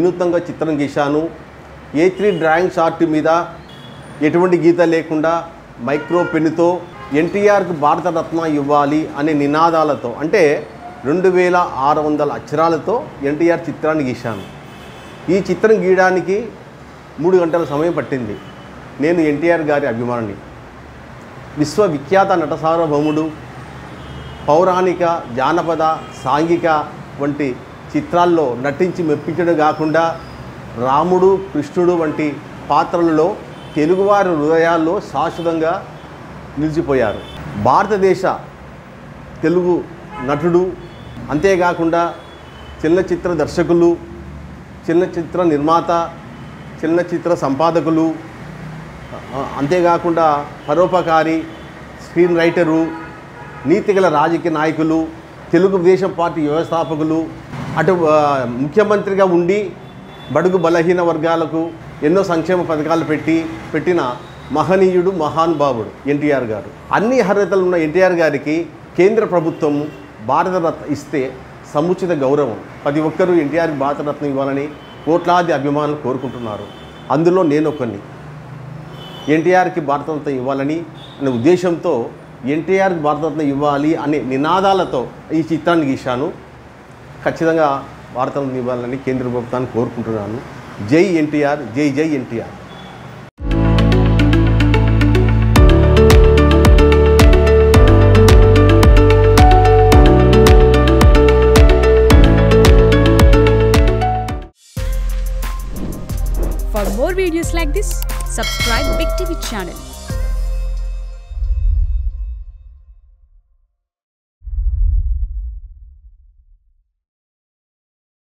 వినూత్నంగా చిత్రం గీశాను. A3 డ్రాయింగ్ చార్ట్ మీద ఎటువంటి గీత లేకుండా మైక్రో పెన్నుతో ఎన్టీఆర్కి భారతరత్న ఇవ్వాలి అనే నినాదాలతో, అంటే 2600 అక్షరాలతో ఎన్టీఆర్ చిత్రాన్ని గీశాను. ఈ చిత్రం గీయడానికి 3 గంటల సమయం పట్టింది. నేను ఎన్టీఆర్ గారి అభిమానిని. విశ్వవిఖ్యాత నట సార్వభౌముడు, పౌరాణిక, జానపద, సాంఘిక వంటి చిత్రాల్లో నటించి మెప్పించడం కాకుండా రాముడు, కృష్ణుడు వంటి పాత్రలలో తెలుగువారి హృదయాల్లో శాశ్వతంగా నిలిచిపోయారు. భారతదేశ తెలుగు నటుడు, అంతేకాకుండా చలనచిత్ర దర్శకులు, చలనచిత్ర నిర్మాత, చలనచిత్ర సంపాదకులు, అంతేకాకుండా పరోపకారి, స్క్రీన్ రైటరు, నీతిగల రాజకీయ నాయకులు, తెలుగుదేశం పార్టీ వ్యవస్థాపకులు, అటు ముఖ్యమంత్రిగా ఉండి బడుగు బలహీన వర్గాలకు ఎన్నో సంక్షేమ పథకాలు పెట్టిన మహనీయుడు, మహానుభావుడు ఎన్టీఆర్ గారు. అన్ని అర్హతలు ఉన్న ఎన్టీఆర్ గారికి కేంద్ర ప్రభుత్వం భారతరత్న ఇస్తే సముచిత గౌరవం. ప్రతి ఒక్కరూ ఎన్టీఆర్కి భారతరత్న ఇవ్వాలని కోట్లాది అభిమానులు కోరుకుంటున్నారు. అందులో నేను ఒకరిని. ఎన్టీఆర్కి భారతరత్న ఇవ్వాలని అనే ఉద్దేశంతో ఎన్టీఆర్కి భారతరత్న ఇవ్వాలి అనే నినాదాలతో ఈ చిత్రాన్ని గీశాను. ఖచ్చితంగా భారతరత్న ఇవ్వాలని కేంద్ర ప్రభుత్వాన్ని కోరుకుంటున్నాను. జై ఎన్టీఆర్, జై జై NTR. For more videos like this, subscribe Big TV channel.